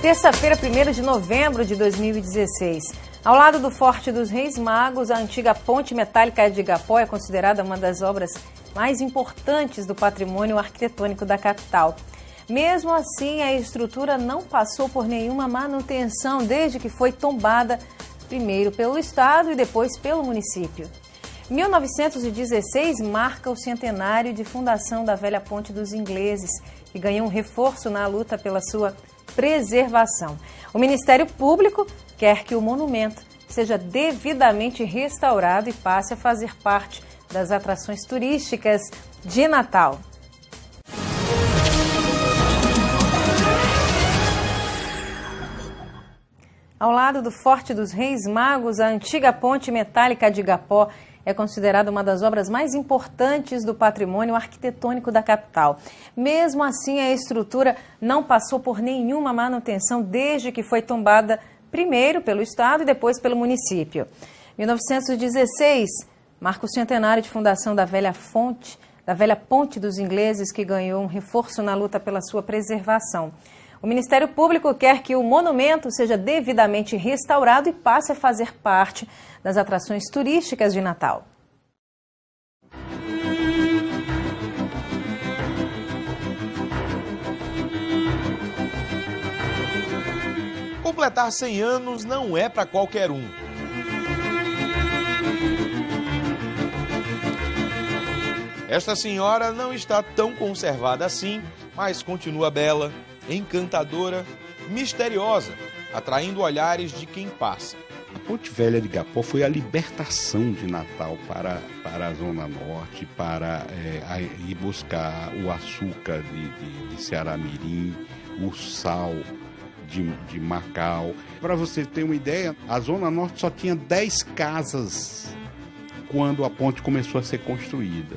Terça-feira, 1º de novembro de 2016. Ao lado do Forte dos Reis Magos, a antiga ponte metálica de Igapó é considerada uma das obras mais importantes do patrimônio arquitetônico da capital. Mesmo assim, a estrutura não passou por nenhuma manutenção desde que foi tombada, primeiro pelo Estado e depois pelo município. 1916 marca o centenário de fundação da velha Ponte dos Ingleses, que ganhou um reforço na luta pela sua preservação. O Ministério Público quer que o monumento seja devidamente restaurado e passe a fazer parte das atrações turísticas de Natal. Ao lado do Forte dos Reis Magos, a antiga ponte metálica de Igapó é considerada uma das obras mais importantes do patrimônio arquitetônico da capital. Mesmo assim, a estrutura não passou por nenhuma manutenção desde que foi tombada primeiro pelo Estado e depois pelo município. 1916 marca o centenário de fundação da velha Ponte dos Ingleses, que ganhou um reforço na luta pela sua preservação. O Ministério Público quer que o monumento seja devidamente restaurado e passe a fazer parte das atrações turísticas de Natal. Completar 100 anos não é para qualquer um. Esta senhora não está tão conservada assim, mas continua bela, encantadora, misteriosa, atraindo olhares de quem passa. A Ponte Velha de Igapó foi a libertação de Natal para a Zona Norte, para ir buscar o açúcar de Ceará-Mirim, o sal de Macau. Para você ter uma ideia, a Zona Norte só tinha 10 casas quando a ponte começou a ser construída.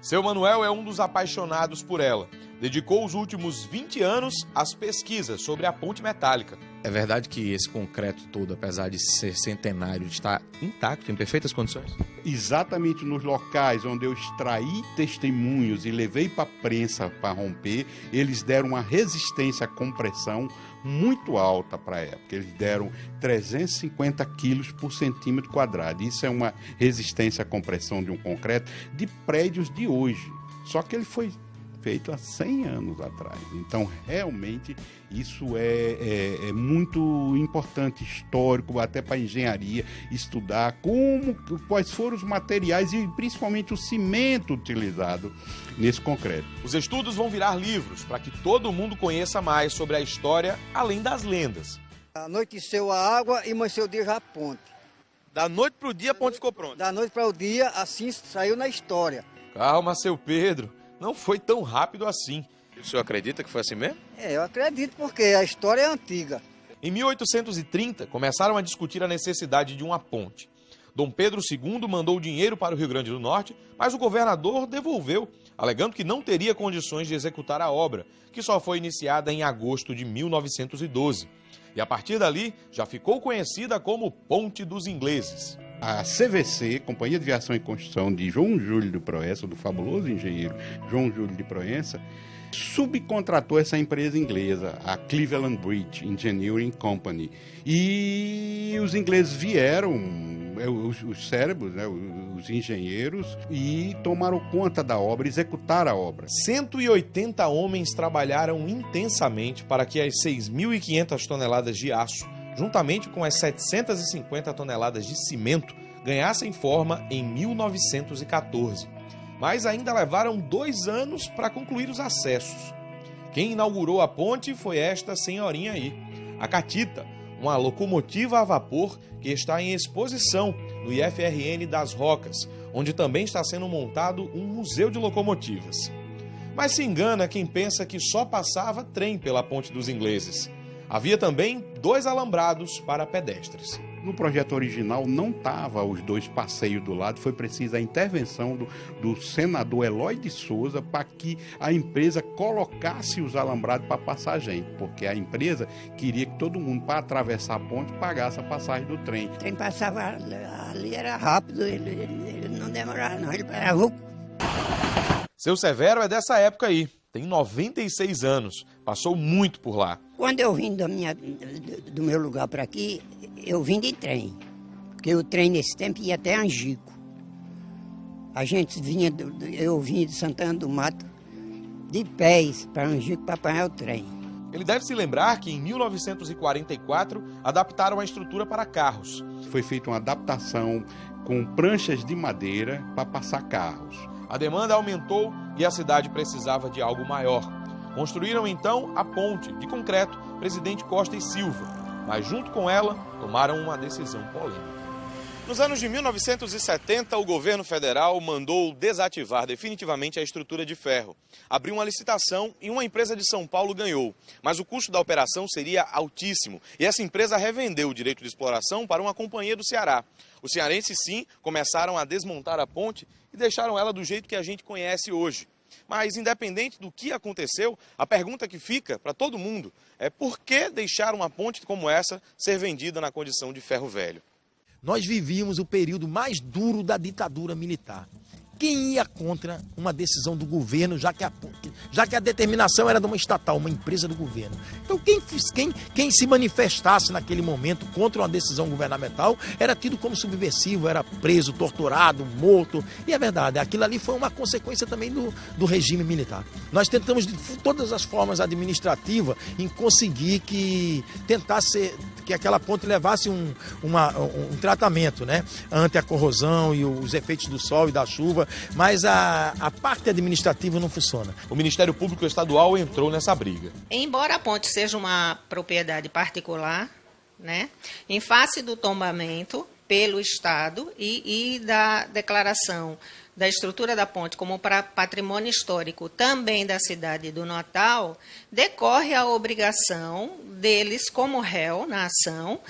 Seu Manuel é um dos apaixonados por ela. Dedicou os últimos 20 anos às pesquisas sobre a ponte metálica. É verdade que esse concreto todo, apesar de ser centenário, está intacto, em perfeitas condições? Exatamente nos locais onde eu extraí testemunhos e levei para a prensa para romper, eles deram uma resistência à compressão muito alta para a época. Eles deram 350 quilos por centímetro quadrado. Isso é uma resistência à compressão de um concreto de prédios de hoje. Só que ele foi feito há 100 anos atrás. Então, realmente, isso é muito importante, histórico, até para a engenharia, estudar quais foram os materiais e principalmente o cimento utilizado nesse concreto. Os estudos vão virar livros para que todo mundo conheça mais sobre a história, além das lendas. Anoiteceu a água e amanheceu o dia já a ponte. Da noite para o dia a ponte ficou pronta? Da noite para o dia, assim saiu na história. Calma, seu Pedro. Não foi tão rápido assim. O senhor acredita que foi assim mesmo? Eu acredito, porque a história é antiga. Em 1830, começaram a discutir a necessidade de uma ponte. Dom Pedro II mandou dinheiro para o Rio Grande do Norte, mas o governador devolveu, alegando que não teria condições de executar a obra, que só foi iniciada em agosto de 1912. E a partir dali, já ficou conhecida como Ponte dos Ingleses. A CVC, Companhia de Viação e Construção de João Júlio de Proença, do fabuloso engenheiro João Júlio de Proença, subcontratou essa empresa inglesa, a Cleveland Bridge Engineering Company. E os ingleses vieram, os cérebros, né, os engenheiros, e tomaram conta da obra, executaram a obra. 180 homens trabalharam intensamente para que as 6.500 toneladas de aço, juntamente com as 750 toneladas de cimento, ganhassem forma em 1914. Mas ainda levaram 2 anos para concluir os acessos. Quem inaugurou a ponte foi esta senhorinha aí, a Catita, uma locomotiva a vapor que está em exposição no IFRN das Rocas, onde também está sendo montado um museu de locomotivas. Mas se engana quem pensa que só passava trem pela Ponte dos Ingleses. Havia também 2 alambrados para pedestres. No projeto original não estava os 2 passeios do lado, foi precisa a intervenção do senador Eloy de Souza para que a empresa colocasse os alambrados para passar a gente, porque a empresa queria que todo mundo, para atravessar a ponte, pagasse a passagem do trem. O trem passava ali, era rápido, ele não demorava não, ele era... Seu Severo é dessa época aí, tem 96 anos, passou muito por lá. Quando eu vim do meu lugar para aqui, eu vim de trem. Porque o trem nesse tempo ia até Angico. A gente eu vinha de Santana do Mato de pés para Angico para apanhar o trem. Ele deve se lembrar que em 1944 adaptaram a estrutura para carros. Foi feita uma adaptação com pranchas de madeira para passar carros. A demanda aumentou e a cidade precisava de algo maior. Construíram então a ponte de concreto Presidente Costa e Silva, mas junto com ela tomaram uma decisão polêmica. Nos anos de 1970, o governo federal mandou desativar definitivamente a estrutura de ferro. Abriu uma licitação e uma empresa de São Paulo ganhou. Mas o custo da operação seria altíssimo e essa empresa revendeu o direito de exploração para uma companhia do Ceará. Os cearenses, sim, começaram a desmontar a ponte e deixaram ela do jeito que a gente conhece hoje. Mas, independente do que aconteceu, a pergunta que fica para todo mundo é por que deixar uma ponte como essa ser vendida na condição de ferro velho? Nós vivíamos o período mais duro da ditadura militar. Quem ia contra uma decisão do governo, já que a determinação era de uma estatal, uma empresa do governo? Então quem se manifestasse naquele momento contra uma decisão governamental era tido como subversivo, era preso, torturado, morto. E é verdade, aquilo ali foi uma consequência também do regime militar. Nós tentamos de todas as formas administrativas em conseguir que aquela ponte levasse um tratamento, né, ante a corrosão e os efeitos do sol e da chuva, mas a parte administrativa não funciona. O Ministério Público Estadual entrou nessa briga. Embora a ponte seja uma propriedade particular, né, em face do tombamento pelo Estado e da declaração da estrutura da ponte como patrimônio histórico também da cidade do Natal, decorre a obrigação deles, como réu na ação,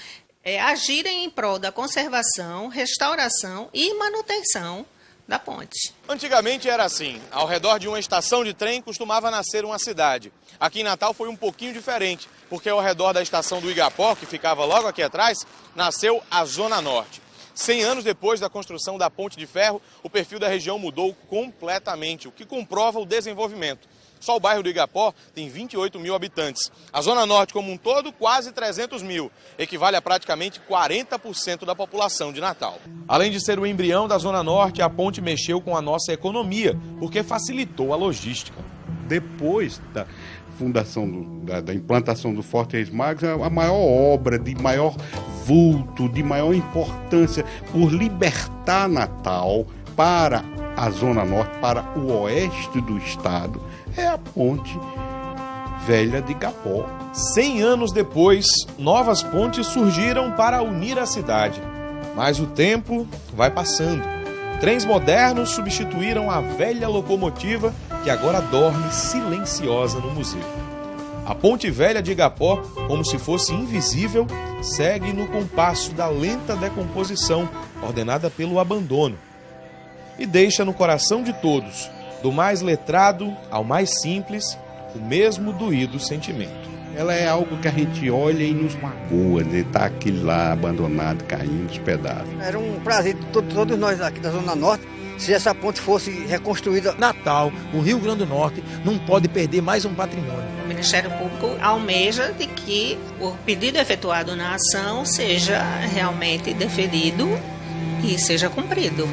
agirem em prol da conservação, restauração e manutenção da ponte. Antigamente era assim, ao redor de uma estação de trem costumava nascer uma cidade. Aqui em Natal foi um pouquinho diferente, porque ao redor da estação do Igapó, que ficava logo aqui atrás, nasceu a Zona Norte. 100 anos depois da construção da ponte de ferro, o perfil da região mudou completamente, o que comprova o desenvolvimento. Só o bairro do Igapó tem 28 mil habitantes. A Zona Norte como um todo, quase 300 mil. Equivale a praticamente 40% da população de Natal. Além de ser o embrião da Zona Norte, a ponte mexeu com a nossa economia, porque facilitou a logística. Depois da fundação, da implantação do Forte Reis Magos, é a maior obra, de maior vulto, de maior importância, por libertar Natal para a Zona Norte, para o oeste do estado, é a Ponte Velha de Igapó. 100 anos depois, novas pontes surgiram para unir a cidade. Mas o tempo vai passando. Trens modernos substituíram a velha locomotiva que agora dorme silenciosa no museu. A Ponte Velha de Igapó, como se fosse invisível, segue no compasso da lenta decomposição, ordenada pelo abandono. E deixa no coração de todos, do mais letrado ao mais simples, o mesmo doído sentimento. Ela é algo que a gente olha e nos magoa, de estar aquele lá abandonado, caindo os pedaços. Era um prazer de todos nós aqui da Zona Norte, se essa ponte fosse reconstruída. Natal, o Rio Grande do Norte, não pode perder mais um patrimônio. O Ministério Público almeja de que o pedido efetuado na ação seja realmente deferido e seja cumprido.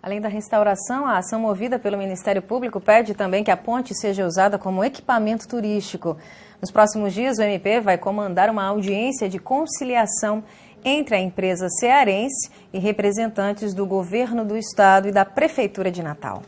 Além da restauração, a ação movida pelo Ministério Público pede também que a ponte seja usada como equipamento turístico. Nos próximos dias, o MP vai comandar uma audiência de conciliação entre a empresa cearense e representantes do governo do estado e da Prefeitura de Natal.